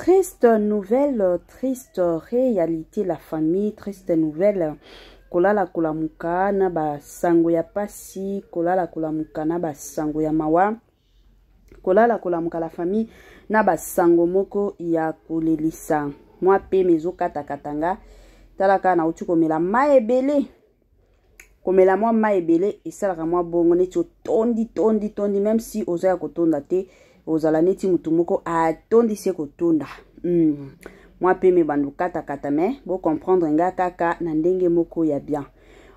Triste nouvelle, triste réalité, la famille, triste nouvelle. Kolala kulamuka na ba sango ya pasi, kolala kulamuka na ba sango ya mawa. Kolala kulamuka la famille na ba sango moko ya kolelisa. Moi pe mezo kata katanga. Talaka na utu komela maebele. Komela moi maebele esalaka moi bongo neti tondi même si oza ya kotonda te. Ozala neti mutu moko atondisi kotonda. Moi pe me bandu kata mais vous comprendre nga kaka na ndenge moko ya bien.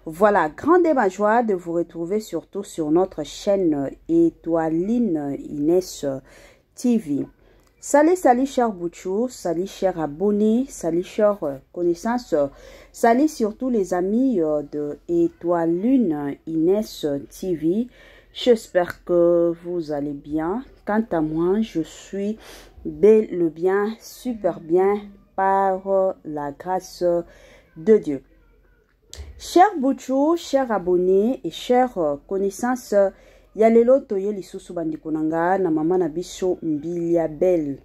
Voilà, grande ma joie de vous retrouver surtout sur notre chaîne Étoiline Inès TV. Salut chers Bouchou, salut chers abonnés, salut chers connaissances, salut surtout les amis de Étoiline Inès TV. J'espère que vous allez bien. Quant à moi, je suis bel bien, super bien par la grâce de Dieu. Chers Bouchou, chers abonnés et chers connaissances, yalelo toye lisusu bandikonanga na mama na biso Mbilia Belle.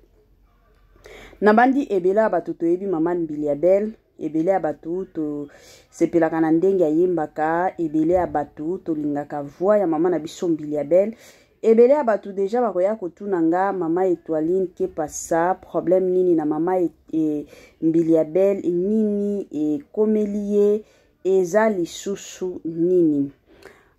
Nabandi ebela batu toyebi mama Mbilia Belle. Ebele abatu to sepelaka na ndenge ya yembaka, ebele abatu to lingaka voix ya mama na biso Mbilia Belle. Ebele abatu deja bakoya kotunanga mama Étoiline ke passa problème nini na mama Mbilia Belle nini e komelie eza lisusu nini.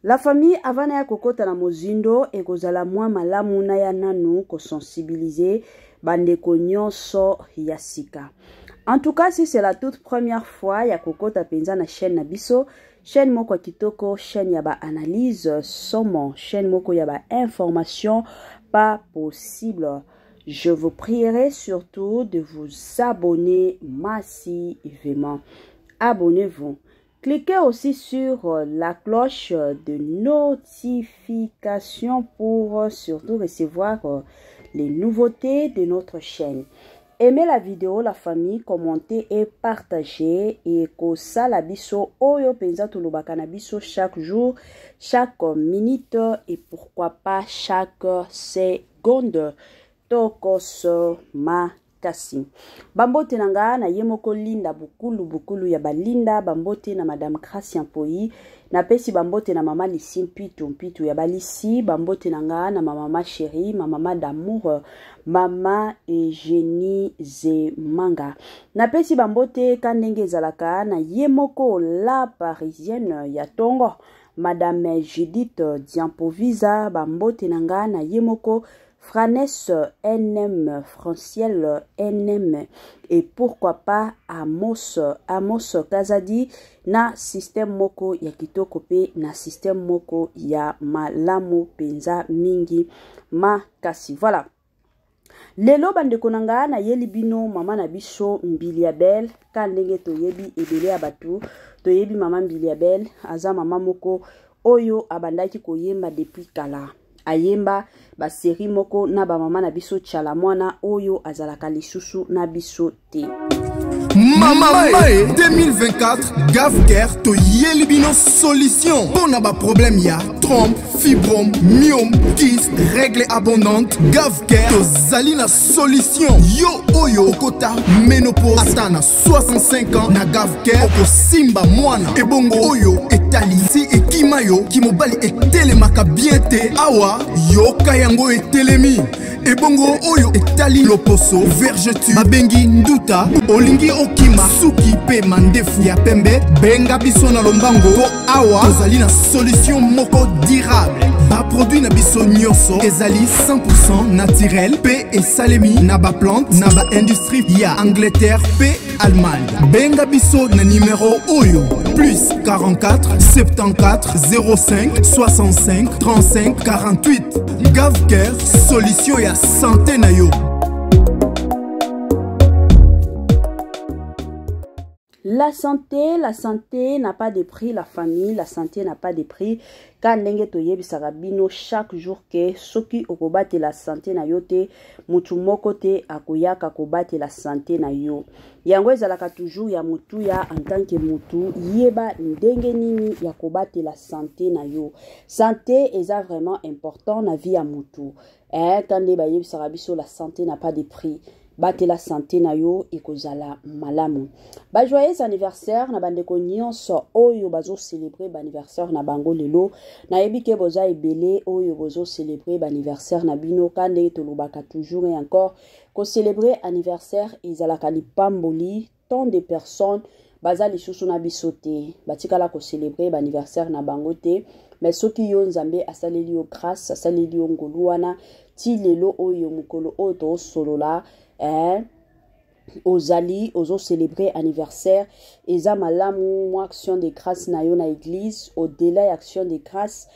La famille avant ya kokota na mozindo e kozala mwa malamu na ya nanu ko sensibiliser bandeko nyonso ya sika. En tout cas, si c'est la toute première fois, ya kokota penza na chaîne Nabiso, chaîne moko kitoko, chaîne yaba analyse, somme, chaîne moko yaba information, pas possible. Je vous prierai surtout de vous abonner massivement. Abonnez-vous. Cliquez aussi sur la cloche de notification pour surtout recevoir les nouveautés de notre chaîne. Aimez la vidéo, la famille, commentez et partagez. Et kosa la biso oyo penza tulubaka na biso chaque jour, chaque minute et pourquoi pas chaque seconde. Tokos makasi. Bambote nanga na yemoko linda bukulu ya balinda. Bambote na madame Gracia Mpoi. Na pesi bambote na mama Lisi mpitu ya balisi. Bambote nanga na mama chérie, mama d'amour, mama Eugénie Zemanga. Na pesi bambote kandenge zalaka na yemoko la parisienne ya tongo. Madame Judith Diampovisa. Bambote nanga na yemoko Franesse NM, Franciel NM et pourquoi pas Amos Kazadi na système moko ya kitoko pe na système moko ya malamu penza mingi makasi. Voilà. Lelo bandeko nanga na yelibino mama na biso Mbilia Belle kandenge toyebi ebele abatu toyebi mama Mbilia Belle aza mama moko oyo abandaki koyemba depuis kala. Ayemba ba série moko na ba mama na biso tchala mwana oyo azalaka lisusu na biso te. Mama Mae 2024 Gavker to yelibino solution. Pour na ba problème ya trompe, fibrome, myome, kyste, règle abondante. Gavker to zalina solution. Yo oyo kota ménopause atana 65 ans na Gavker oko simba mwana. Ebongo oyo etali si ekimayo kimobali etelemaka bien te awa yo kayango etelemi. Ebongo oyo etali loposo vergetu babengi nduta olingi okima suki pe mandefu ya pembe benga biso na lombango po awa tozali na solution moko durable. Ba produit na biso nyonso ezali 100% naturel pe esalemi na ba plante na ba industrie ya Angleterre pe Allemagne. Benga biso na numéro oyo plus 44 74 05 65 35 48. Gavker solution ya santé na yo. La santé n'a pas de prix, la famille, la santé n'a pas de prix. Quand ndenge toyebi sarabino chaque jour ke soki okobate la santé na yo te, mutu moko te akoyaka kobate la santé na yo. Yango ezalaka toujours ya mutu ya en tant que mutu yeba ndenge nini ya kobate la santé na yo. Santé eza vraiment important na vie ya mutu. Quand nde bayebi sarabiso la santé n'a pas de prix. batela santé na yo ekozala malamu. Ba joyeux anniversaire na bandeko nyonso oyo bazo célébrer ba anniversaire na bango lelo. Na yebi ke boza ebele oyo bozo célébrer ba anniversaire na bino kande tolobaka toujours et encore ko célébrer anniversaire ezalaka lipamboli tant de personnes baza lisusu na bisote batikala ko célébrer ba anniversaire na bango te mais soki yo nzambe asaleli yo grâce asaleli yo ngolu wana ti lelo oyo mukolo oyo to solola ozali ozo célébrer anniversaire eza malamu mo action de grâce na yo na église au-delà ya action de grâce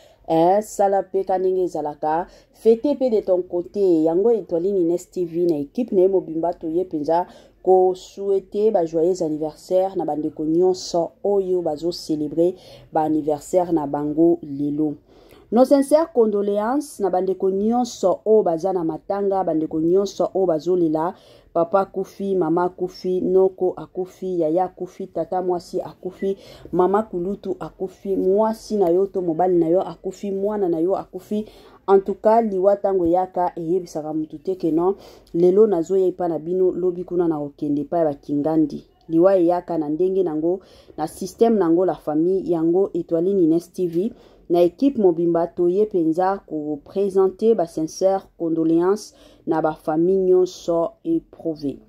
sala pe kanenge ezalaka fete pe de ton côté yango Étoile Nines TV na équipe na mobimba to ye penza ko souhaiter ba joyeux anniversaire na bandeko nyonso oyo bazo célébrer ba anniversaire na bango lelo. Nos sincères condoléances na bandeko nyonso o baza na matanga bandeko nyonso o bazolela papa akufi mama akufi noko akufi yaya akufi tata mwasi akufi mama kulutu akufi mwasi na yo to mobali na yo akufi mwana na yo akufi. En tout cas liwa tango yaka eyebisaka mutu te ke non lelo nazo yepa na bino lobi kuna na okende pa ba kingandi liwa yaka na ndenge nango na système nango la famille yango Étoile Nines TV na équipe mobimba toye penza ko présenter ba sincère condoléances na ba famille nyonso éprouvée.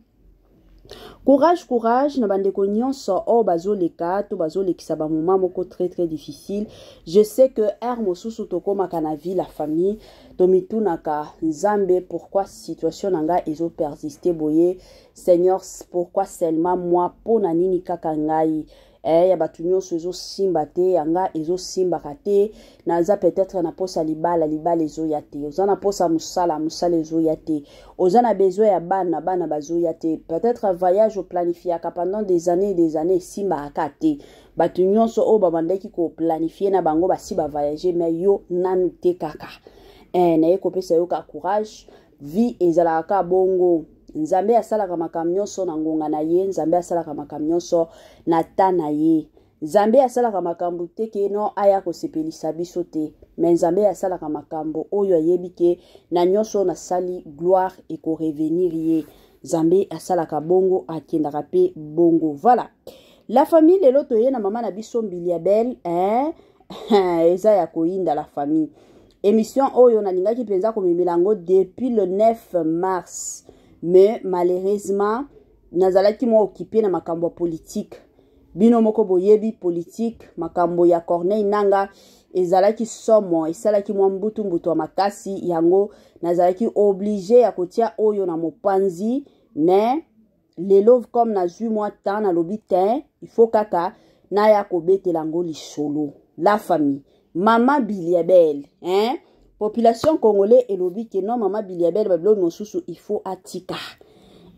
Courage, courage, na bandeko nyonso o bazoleka to bazolekisa ba moment moko très difficile. Je sais que mosusu tokomaka na vie la famille tomitunaka nzambe pourquoi situation nanga ezo persister boye Seigneur pourquoi seulement moi pona nini kaka ngai ya batu nyonso ezo simba te yanga ezo simba kate naza peut-être na posa libala ezo yate oza na posa musala ezo yate oza na besoin ya bana bazo yate peut-être voyage au planifier pendant des années simba akate batu nyonso o babandaki ko planifier na bango basi ba voyager mais yo nanu te kaka na ye kopesa yo ka courage vie ezalaka bongo nzambe asalaka makambo nyonso na ngonga na ye nzambe asalaka makambo nyonso na ta na ye nzambe asalaka makambo te ke no aya kosepelisa biso te mais nzambe asalaka makambo oyo ayebi ke na nyonso na sali gloire eko revenir ye nzambe asalaka bongo akendaka pe bongo. Voilà la famille lelo toye na mama na biso Mbiliabel eza ya koinda la famille émission oyo na lingaki penza komimilango depuis le 9 mars mais malheureusement nazalaki mo occupé na makambo politique bino moko boyebi politique makambo ya Corneille Nanga ezalaki somo esalaki mwa mbutu wa makasi yango nazalaki obligé ya kotia oyo na mopanzi mais lelo comme nazui mwa temps na lobite il faut kaka na ya kobetela ngo lisolo la famille Mama Mbiliabel population congolais elobi ke non Mama Mbiliabel babilo mosusu il faut atika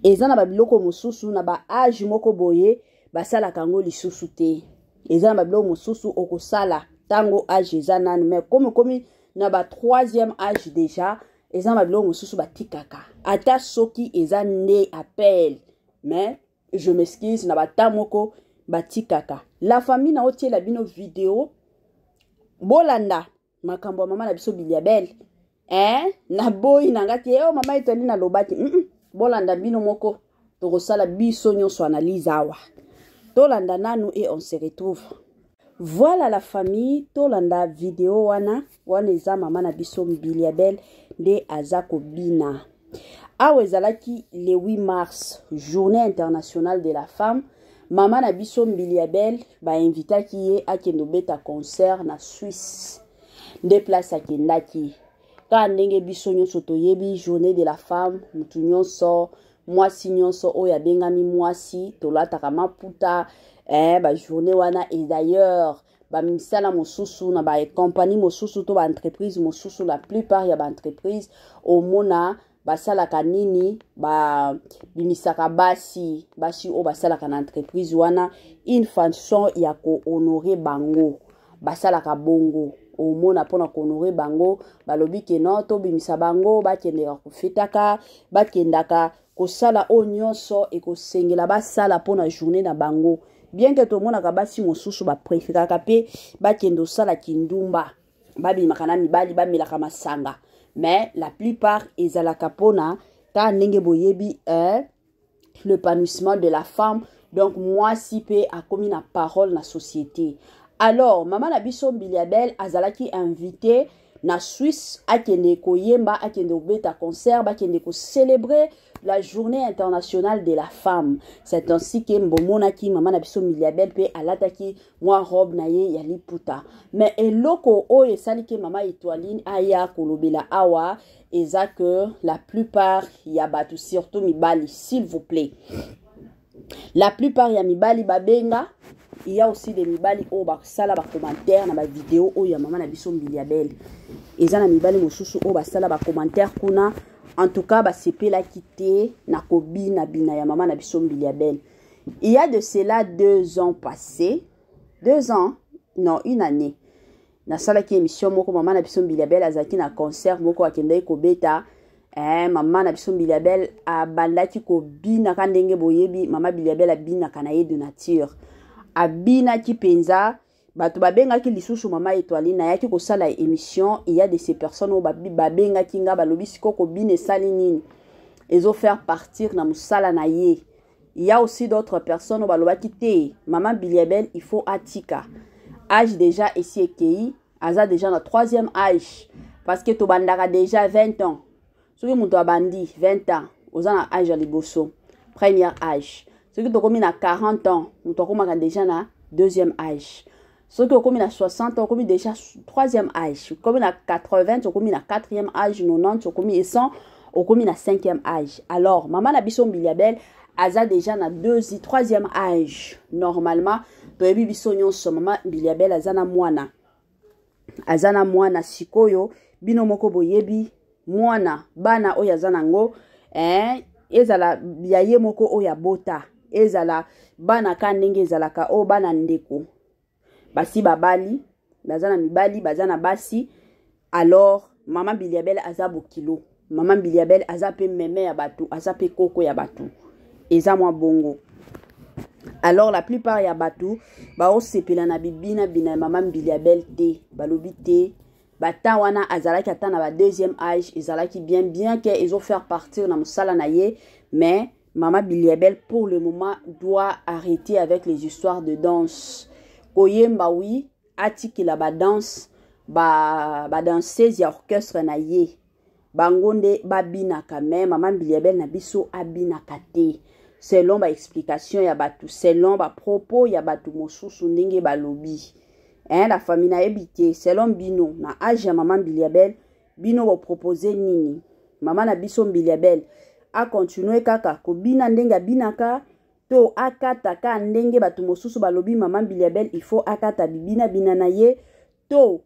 eza na babiloko mosusu na ba age moko boye basala kango lisusu te eza na babilo mosusu okosala tango age eza nanu mais komi na ba 3e âge déjà eza na babilo mosusu batikaka ata soki eza ne appel mais je m'excuse na bata moko batikaka la famille na otie la bino vidéo bolanda makambo mama na biso Mbiliabel na boy nangati mama etali na lobaki bolanda bino moko tokosala biso nyonso analyse awa tolanda nanu et on se retrouve. Voilà la famille tolanda vidéo wana eza mama na biso Mbiliabel nde azako bina awa ezalaki le 8 mars journée internationale de la femme mama na biso Mbiliabel ba invitaki ye akendo beta concert na Suisse nde place akendaki ka ndenge biso nyonso toyebi journée de la femme mutu nyonso mwasi nyonso oyo abengami mwasi tolataka maputa ba journée wana et d'ailleurs ba misala mosusu na ba compagnie mosusu to ba entreprise mosusu la plupart ya ba entreprise omona basalaka nini ba bimisaka basi o basalaka na entreprise wana une façon ya ko honorer bango basalaka bongo omona pona ko honorer bango balobi ke no to bimisa bango bakendeka kofetaka bakendaka kosala onyonso ekosengela basala pona journée na bango bien que to mona ka basi mosusu ba préféraka pe bakendo sala kindumba babimaka na mibali bamelaka masanga mais la plupart ezalaka pona ta ndenge boyebi l'épanouissement de la femme. Donc moi si pe a commis la parole na société. Alors maman na biso Mbiliabel azalaki invité na Suisse akende koyemba akende obeta concert akende ko célébrer la journée internationale de la femme. C'est ainsi que mbomonaki maman na biso Mbiliabel pe alataki moi robe na ye ya liputa. Mais eloko o esali ke mama Étoiline aya kolobela awa eza que la plupart ya batu surtout mibali s'il vous plaît. La plupart ya mibali babenga, il y a aussi des mibali o ba sala ba commentaire na ba vidéo o ya maman na biso Mbiliabel. Eza na mibali mosusu o ba sala ba commentaire kuna en tout cas ba sepela kité na kobi na bina ya maman na biso Mbiliabel. Il y a de cela 2 ans passés, 2 ans, non, 1 année. Na sala ki émission moko maman na biso Mbiliabel azaki na concert moko akendai ko beta. Maman na biso Mbiliabel a bandaki ko bina kandenge boyebi maman Mbiliabel a bina kanaye de nature a bina ki penza batu babenga ki lisusu maman Étoiline na yaki ko sala émission. Il y a de ces personnes au babenga ki nga balobi siko ko bine sali nini ezo faire partir na musala na ye. Il y a aussi d'autres personnes au balobaki te maman Mbiliabel il faut atika âge déjà ici ekei aza déjà na 3e âge parce que to bandaka déjà 20 ans. Ce qui m'a bandi 20 ans, aux ans âge à liboso, premier âge. Ce qui est à 40 ans, nous sommes déjà na 2e âge. Ce qui est à 60 ans, nous déjà 3e âge. Comme à 80, nous sommes à 4e âge, 90, nous sommes à 100, nous sommes à 5e âge. Alors, maman na biso Mbiliabel, aza déjà na 3e âge. Normalement, toyebi biso nyonso maman Mbiliabel azana mwana. Azana mwana sikoyo, bino moko boyebi. Mwana bana oya zanango ezala yaye moko oya bota ezala bana kandenge ezalaka o bana ndeko basi babali bazana mibali bazana basi. Alors maman Mbiliabel aza bokilo maman Mbiliabel aza pe meme ya batu aza pe koko ya batu eza mwa bongo. Alors la plupart ya batu ba osepela na bibina bina maman Mbiliabel te balobi te. Bata wana azalaki ata na ba 2e âge ezalaki bien que ils ont faire partir na musala na ye, mais maman Mbiliabel pour le moment doit arrêter avec les histoires de danse. Koyemba oui atiki la ba danse ba danseuse ya orchestre na ye bangonde babina quand même maman Mbiliabel na biso abina kate selon ba explication ya batu selon ba propos ya batu mosusu ndenge balobi. La famille na ebité selon bino na âge ya maman Mbiliabel bino bo proposer nini maman na biso Mbiliabel a continuer kaka ko bina ndenga binaka to akata ka ndenge batu mosusu balobi maman Mbiliabel il faut akata bibina bina na ye to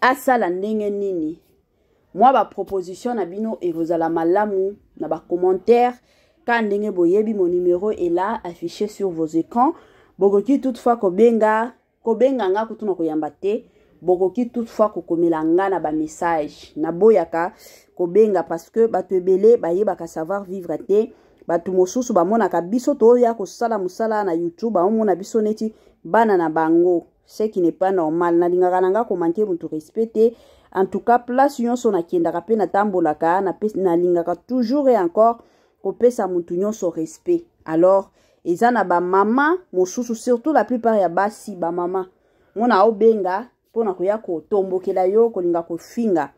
asala ndenge nini. Moi ba proposition na bino et vous ala malamu na ba commentaire ka ndenge boyebi mon numéro est là affiché sur vos écrans. Bokoki toutefois kobenga nga kutuna koyamba te bokoki toutefois kokomela nga na ba message na boyaka kobenga parce que bato ebele bayebaka savoir vivre te batu mosusu bamonaka biso to ya kosala musala na YouTube baomona biso neti bana na bango ce qui n'est pas normal na lingaka nanga commenter mutu respecter. En tout cas place nyonso na kendaka pe na tambolaka na lingaka toujours et encore kopesa mutu nyonso respect. Alors eza na ba mama mosusu surtout la plupart ya basi ba mama mona obenga pona koya ko tombokela yo kolinga ko finga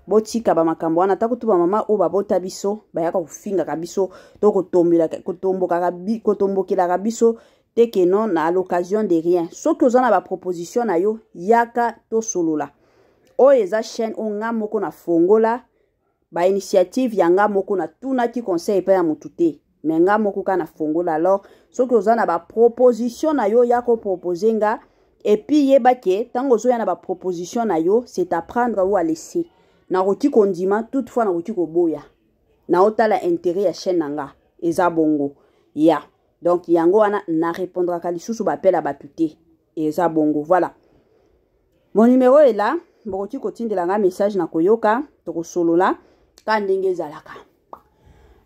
botika ba makambo wana takutu ba mama o babota biso bayaka ko finga ka biso to ko tombokela ka biso teke non na l'occasion de rien soki ozana ba proposition na yo yaka to solola o eza chaîne o nga moko na fongola ba initiative yanga moko na tuna ki conseil pa ya mutute menga moko kana fongola. Alors soki ozana ba proposition na yo yako proposer nga et puis yebake tango zo yana ba proposition na yo c'est à prendre ou à laisser na roti kondima toutefois na roti ko boya na otala intérêt ya chaîne nanga eza bongo ya donc yango wana na répondra ka lisusu ba appel à batute eza bongo. Voilà mon numéro est là bokoti kotindela nga message na koyoka to kosolola ka ndenge zalaka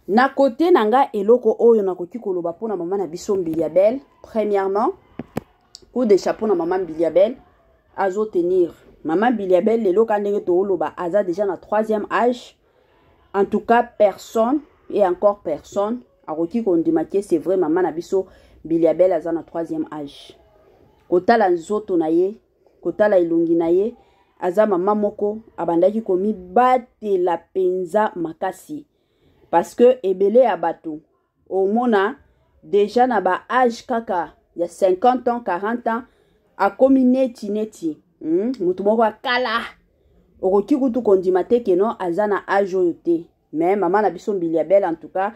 na côté nanga eloko oyo na koki koloba pona maman na biso Mbiliabel. Premièrement coup de chapeau na maman Mbiliabel azo tenir maman Mbiliabel lelo ka ndenge to loba aza déjà na 3e âge. En tout cas personne et encore personne akoki kondimaki c'est vrai maman na biso Biliabel aza na 3e âge. Kotala nzoto na ye, kotala elongi na ye, aza mama moko abandaki komi batela penza makasi. Parce que ebele ya bato omona déjà na ba âge kaka ya 50 ans 40 ans akomi neti mutu moko akala okoki kutu kondima te keno aza na âge oyo te. Mais maman na biso Biliabel en tout cas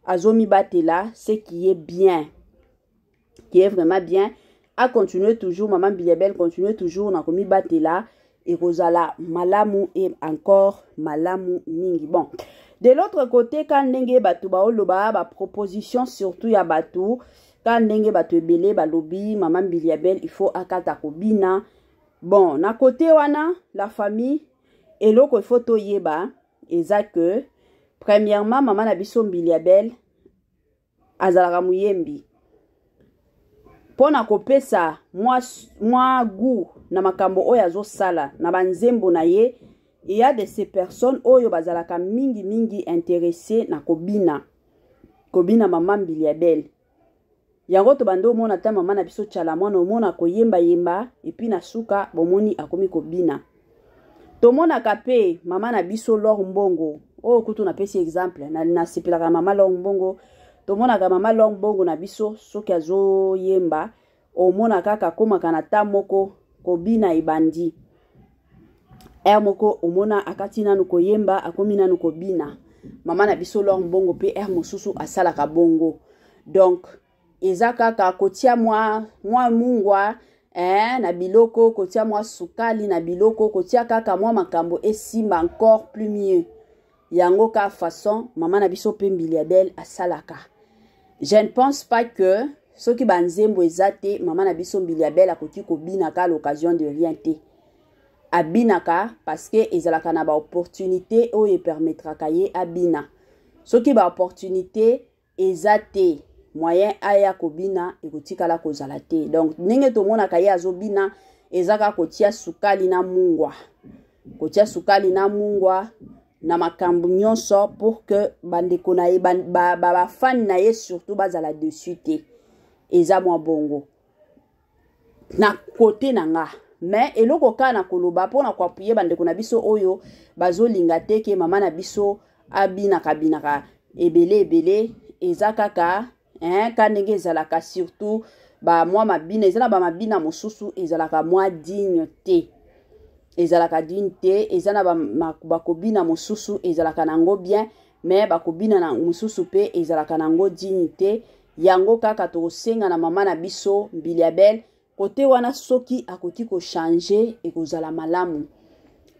azomi batela ce qui est bien, qui est vraiment bien. A continuer toujours, maman Biliabel continue toujours na komi batela et kozala malamu et encore malamu mingi. Bon, de l'autre côté quand ndenge batu baoloba ba proposition surtout ya batu quand ndenge batu ebele balobi maman Biliabel il faut akata kobina. Bon, na côté wana la famille eloko il faut toyeba eza que premièrement maman na biso Biliabel azalaka muyembi. Pona kopesa mwa gu na makambo oyo azosala na banzembo na ye, il y a de ces personnes oyo bazalaka mingi intéressé na kobina maman Biliabel. Yango to bando mona ta maman na biso tchala mwana omona koyemba et puis na suka bomoni akomi kobina. To mona kape maman na biso Lor Mbongo. Oh kutu na pesi exemple na sepelaka maman Lor Mbongo. Tomona ka mama Lor Mbongo na biso soki azo yemba omona kaka komaka na ta moko kobina ebandi. Moko omona akati nanu koyemba akomi nanu kobina. Mama na biso Lor Mbongo pe mosusu asalaka bongo. Donc eza kaka kotia mwa mungwa na biloko, kotia mwa sukali na biloko, kotia kaka mwa makambo esimba encore plus mieux. Yango ka façon maman na biso pe Biliabel asalaka. Je ne pense pas que ceux qui banzembo ezate maman na biso Biliabel akoki kobinaka à l'occasion de rien te. Abinaka parce que ezalaka na ba opportunité oyo permettra kaye abina. Ceux qui ba opportunité ezate moyen aya kobina ekotikala kozala te. Donc ndenge to mona kaye azobina ezaka kotia sukali na mungwa. Kotia sukali na mungwa na makambo nyonso pour que bandeko na ye ba fan na ye surtout bazala dessus te. Eza mwa bongo na côté nanga. Mais eloko ka na koloba pona kwa puye bandeko na biso oyo bazolinga te ke mama na biso abina kabinaka ebele eza kaka kanenge ezalaka surtout ba mwa mabina ezala ba mabina mosusu ezalaka mwa digne te. Ezalaka digne te, ezana bakobina mosusu ezalaka nango bien, mais bakobina na mosusu pe ezalaka nango digne te. Yango kaka tosenga na mama na biso Biliabel kote wana soki akoti ko changer et kozala malamu.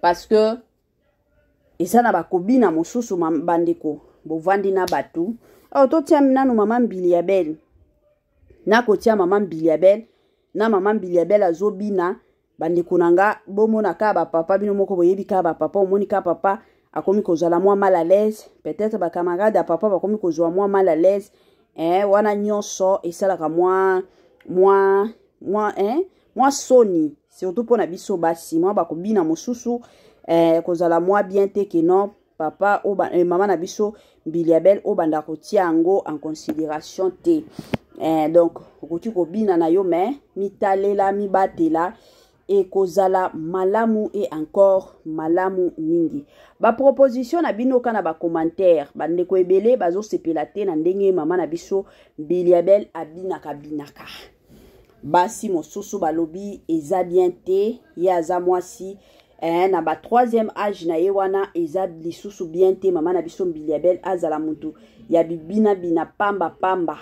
Parce que ezana bakobina mosusu bandeko bovandi na batu. Totia nanu maman Biliabel. Na kotia maman Biliabel, na maman Biliabel azobina bandeko nanga bomona ka ba papa bino moko boyebi ka ba papa omoni ka papa akomi kozala mwa mal à l'aise, peut-être ba camarade ya papa bakomi kozwa mwa mal à l'aise, wana nyonso esalaka mwa soni, surtout pona biso basi mwa bakobina mosusu kozala mwa bien te ke non papa o mama na biso Biliabel o banda kotia yango en considération te. Donc okoti kobina na yo mais mitalela mibatela et kozala malamu et encore malamu mingi. Ba proposition na bino kana ba commentaire bandeko ebele bazo sepela te na ndenge mama na biso Biliabel abinaka. Basi mosusu balobi eza bien te ya za mwasi na ba 3e âge na ye wana eza lisusu bien te mama na biso Biliabel azala mutu ya bibina pamba.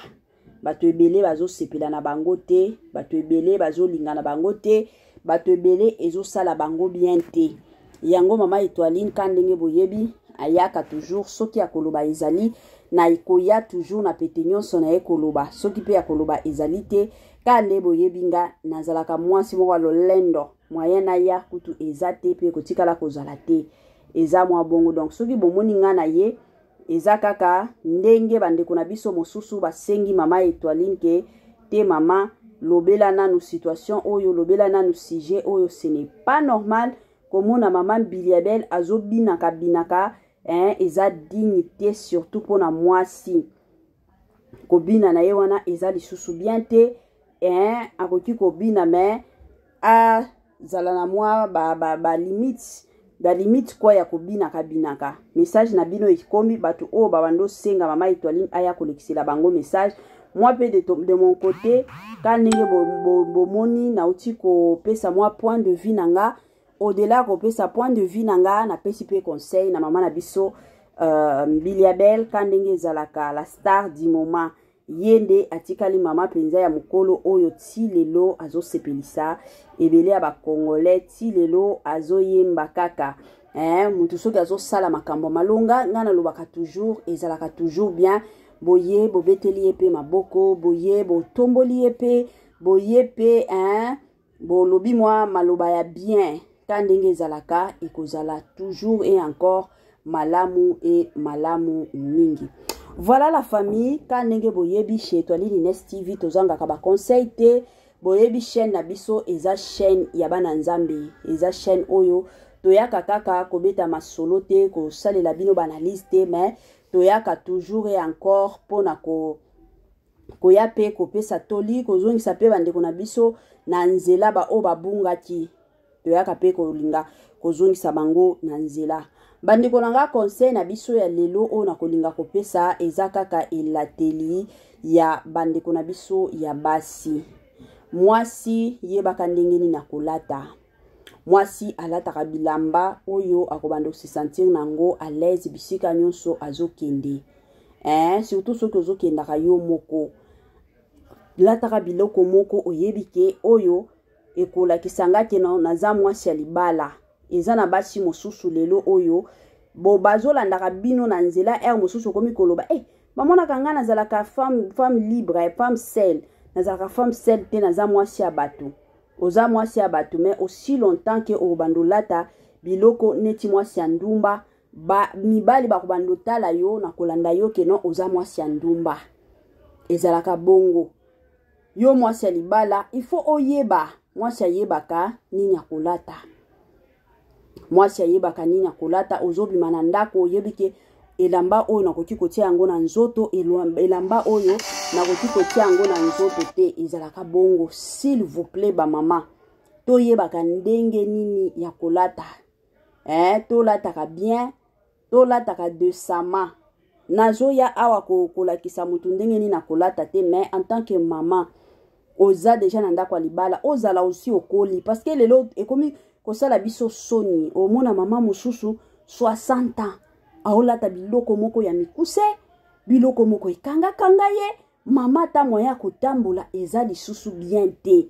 Bato ebele bazo sepela na bango te, bato ebele bazo linga na bango te, bato ebele ezo sala bango bien te. Yango mama Etoiline kandenge boyebi ayaka toujours soki akoloba ezali na ikoya toujours na pete nyonso na ekoloba soki pe akoloba ezali te kande boyebi nga nazalaka mwasi moko lolendo moyen na ya kutu ezate pe kotikala kozala te eza mwa bongo. Donc soki bomoni nga na ye eza kaka ndenge bandeko na biso mosusu basengi mama Etoiline ke te mama lobela nanu situation oyo lobela nanu sujet oyo ce n'est pas normal komona maman Biliabel azobinaka eza dignité surtout pour na mwasi kobina na ye wana eza lisusu bien te akoki kobina me azala na mwa ba limite kwa ya kobina kabinaka message na bino ekomi bato o babando senga mama Étoiline aya kolekisela bango message. Moi pe de mon côté quand ndenge bomoni nauti ko pesa moi point de vue nanga au-delà ko pesa point de vue nanga na pesi pe conseil na mama na biso Biliabel quand ndenge zalaka la star du moment yende atikali mama penza ya mukolo oyo ti lelo azo sepelisa ebele ya ba congolais ti lelo azo yemba kaka mutu soki azo sala makambo malonga ngana lobaka toujours ezalaka toujours bien boye bobeteli epe maboko boye botomboli epe boye pe bolobi mwa maloba ya bien quand ndenge ezalaka ekozala toujours et encore malamu et malamu mingi. Voilà la famille quand ndenge boyebi chez Étoiline Ines TV tozangaka ba conseil te boyebi chaîne na biso eza chaîne ya bana nzambe eza chaîne oyo toyaka kaka kobeta masolo te ko salela bino banalise te mais toyaka toujours et encore pona koya pe kopesa toli kozongisa pe bandeko na biso na nzela ba o babungaki toyaka pe kolinga kozongisa bango na nzela. Bandeko nanga conseil na biso ya lelo o na kolinga kopesa eza kaka elateli ya bandeko na biso ya basi. Mwasi yebaka ndenge nini na kolata. Mwasi alataka bilamba oyo akobanda se sentir nango à l'aise bisika nyonso azokende. Surtout soki ozokendaka yo moko. Lataka biloko moko oyebike oyo ekolakisanga ke naza mwasi ya libala. Eza na basi mosusu lelo oyo bo bazolandaka bino na nzela mosusu komi koloba mamona kanga nazalaka femme libre femme seule nazalaka femme seule te naza mwasi ya bato oza mwasi ya bato mais aussi longtemps que obandolata biloko neti mwasi ya ndumba mibali bakobandotala yo na kolanda yo keno oza mwasi ya ndumba ezalaka bongo yo mwasi ya libala il faut oyeba mwasi ayebaka nini ya kolata. Mwasi ayebaka nini ya kolata ozobima na ndako oyebike elamba oyo nakoki kotia yango na nzoto elamba oyo nakoki kotia yango na nzoto te ezalaka bongo s'il vous plaît ba mama toyebaka ndenge nini ya kolata tolataka bien tolataka décemment nazoya awa kolakisa mutu ndenge nini na kolata te mais en tant que maman oza déjà na ndako ya libala ozala aussi okoli parce que lelo ekomi kosala biso soni omona mama mosusu 60 ans aolata biloko moko ya mikuse biloko moko ekanga ye mama ta moya kotambola eza lisusu bien te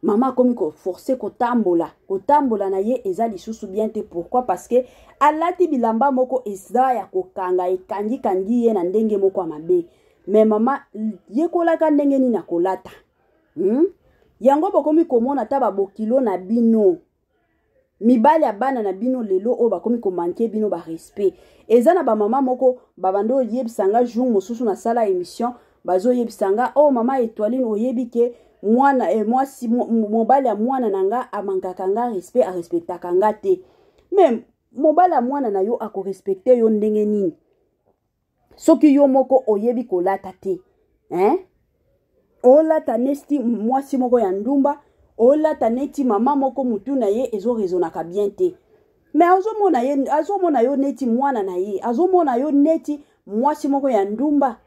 mama komi ko forcer kotambola na ye eza lisusu bien te. Pourquoi? Parce que alati bilamba moko eza ya kokanga ekangi ye na ndenge moko ya mabe mais mama yekolaka ndenge nini na kolata yango bokomi komona ta babokilo na bino mibali ya bana na bino lelo o bakomi komanke bino ba respect eza na ba mama moko babando yebisanga jour mosusu na sala émission bazo yebisanga mama Étoiline oyebike mwana mwasi mobali ya mwana nanga amankaka nga respect a respectaka nga te même mobali ya mwana na yo ako respecter yo ndenge nini soki yo moko oyebi kolata te olata nesti mwasi moko ya ndumba olata neti mama moko mutu na ye ezo rezonaka bien te mais azomona yo neti mwana na ye azomona yo neti mwasi moko ya ndumba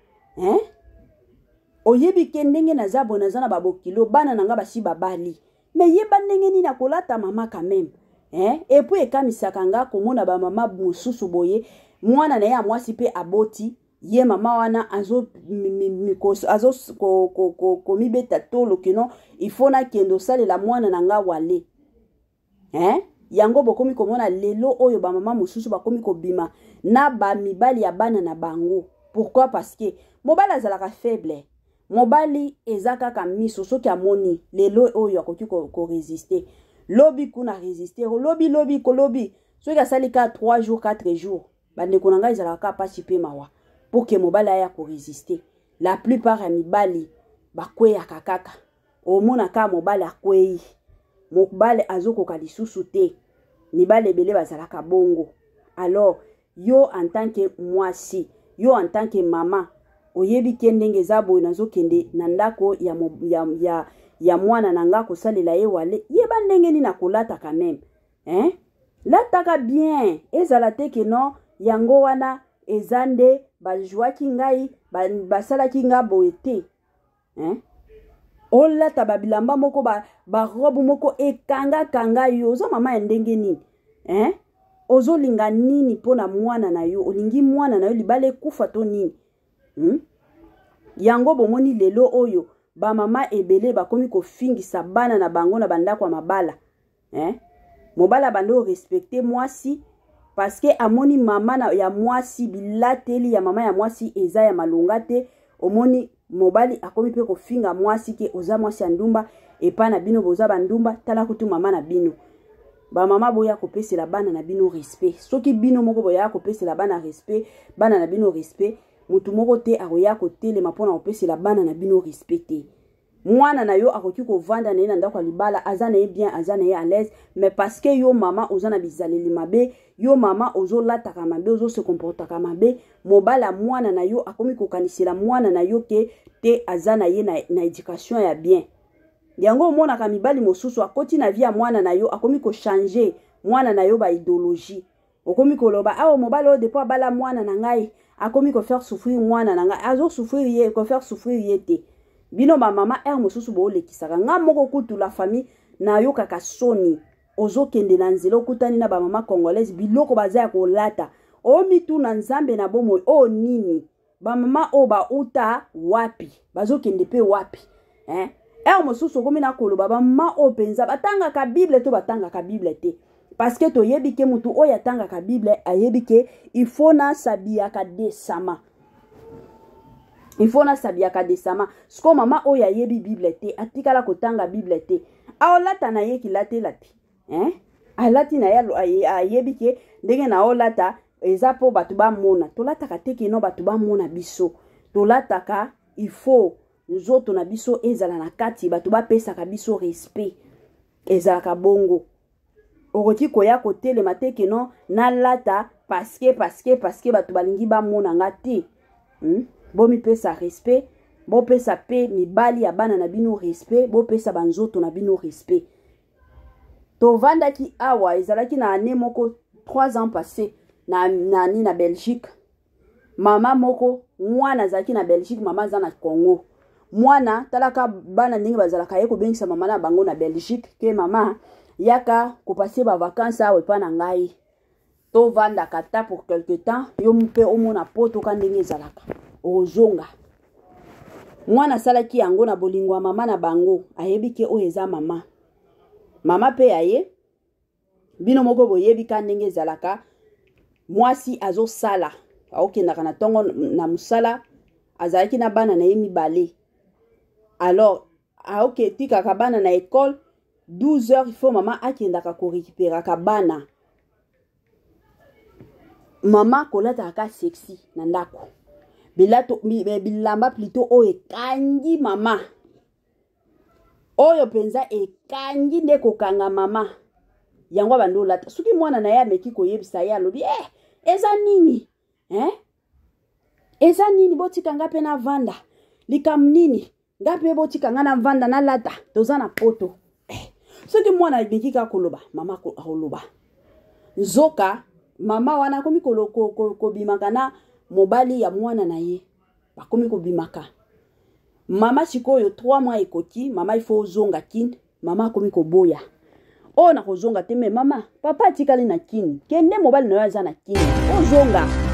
oyebi ke ndenge naza na babokilo bana nanga basi babali mais yeba ndenge nini na kolata mama quand même et puis ekamisaka nga komona ba mama mosusu boye mwana na ye mwasi pe aboti ye mama wana azo komibeta tolo keno il faut na kendo salela mwana nanga wale yango bokomi komona lelo oyo ba mama mosusu bakomi kobima na ba mibali ya bana na bango. Pourquoi? Parce que mobali azalaka faible mobali ezaka ka miso soki amoni lelo oyo akoki ko résister lobi kuna résister lobi kolobi soki asalika 3 jours 4 jours bandeko nanga ezalaka pasi pe mawa pour que mobali aya ko résister. La plupart ya mibali bakweya kakaka omona ka mobali akwei mobali azokoka lisusu te mibali ebele bazalaka bongo alors yo en tant que mwasi, yo en tant que maman, oyebi kendenge zabo nazo kende nandako ya mwana nanga ko salela ye wale, yeba ndenge ni nakolata quand même. Hein? Lataka bien, ezala te ke non yango wana ezande bajwaki ngai basalaki nga boete. Hein? Olata babilamba moko ba robe moko ekanga kanga yo ozo mama ya ndenge nini. Hein? Ozo linga nini pona mwana na yo, olingi mwana na yo libale kufa to nini. Yango bomoni lelo oyo ba mama ebele bakomi ko fingisa bana na bango na bandako ya mabala. Hein? Mobala bando respecter mwasi parce que amoni mama na ya mwasi bilateli ya mama ya mwasi eza ya malonga te, omoni mobali akomi pe ko finga mwasi ke oza mwasi ya ndumba epa na bino boza bandumba tala kutu mama na bino. Ba mama boya kopesela bana na bino respect. Soki bino moko boya kopesela bana respect, bana na bino respect, mutu moko te akoya kotele mapona kopesela bana na bino respecter. Mwana na yo akoki ko vanda na ndako libala azana ye bien azana ye à l'aise, mais parce que yo mama ozana bizaleli mabe, yo mama ozolata ka mabe, ozo se comporta ka mabe, mobala mwana na yo akomi ko kanisela mwana na yo ke te azana ye na éducation ya bien. Yango mona ka mibali mosusu akoti na vie ya mwana na yo akomi ko changer mwana na yo ba idéologie. Okomi ko loba awo mobala o depo bala mwana na ngai akomi ko faire souffrir mwana na ngai, azo souffrir ye ko faire souffrir ye te. Bino ba mama mosusu bo lekisaka nga moko kutu la famille na yo kaka soni ozo kende na nzelo kutani na ba mama congolaise biloko bazaya ko lata o mitu na nzambe na bomo o nini ba mama o ba uta wapi bazo kende pe wapi mosusu komi na koloba ba mama o penza batanga ka bible to batanga ka bible te parce que to yebi ke mutu o yatanga ka bible ayebi ke il faut na sabia ka desama. Il faut na sabia ka desama. Sko mama oya yebi bible te, atikala kotanga bible te. Aolata na ye ki late late. Alati na ya yebi ke ndenge na olata ezapo batu ba mona. Tolata ka teke no batu ba mona biso. Tolata ka il faut nzoto na biso ezala na kati batu ba pesa ka biso respect. Ezala ka bongo. Oroti koya kotele mateke no na lata parce que batu balingi ba mona ngati. Bo mi pesa respect, bo pesa pe mibali ya bana na bino respect, bo pesa banzoto na bino respect. To vanda ki awa ezalaki na ane moko 3 ans passé na Belgique. Mama moko mwana zaki na Belgique, mama za na Congo. Mwana talaka bana ndenge bazalaka ye ko bengisa mama na bango na Belgique ke mama yaka ko passer ba vacances awe pa na ngai. To vanda kata pour quelque temps, yo mpe omona poto ka ndenge ezalaka. Ozonga mwana salaki yango na bolingwa mama na bango ayebi ke o eza mama pe aye bino moko boyebi ka ndenge zalaka mwasi azo sala aokendaka na tongo na musala azalaki na bana na ye mibale alors aoke tika ka bana na école 12 heures il faut mama akendaka ko récupérer ka bana mama kolata ka sexy na ndako bilamba plutôt o ekangi mama oyo penza ekangi nde kokanga mama yango bando lata suki mwana na ya meki koyebisa ya lobi eza nini eza nini botika nga pe na vanda likam nini nga pe botika nga na vanda na lata toza na poto suki mwana meki ka koloba mama ko akoloba nzoka mama wana komi kobimaka na mobali ya mwana na ye bakomi ko bimaka mama sikoyo 3 mois ekoti mama ifo zonga kin mama komi ko boya o na ko zonga te me mama papa tikali na kin kende mobali na yo aza na kin o zonga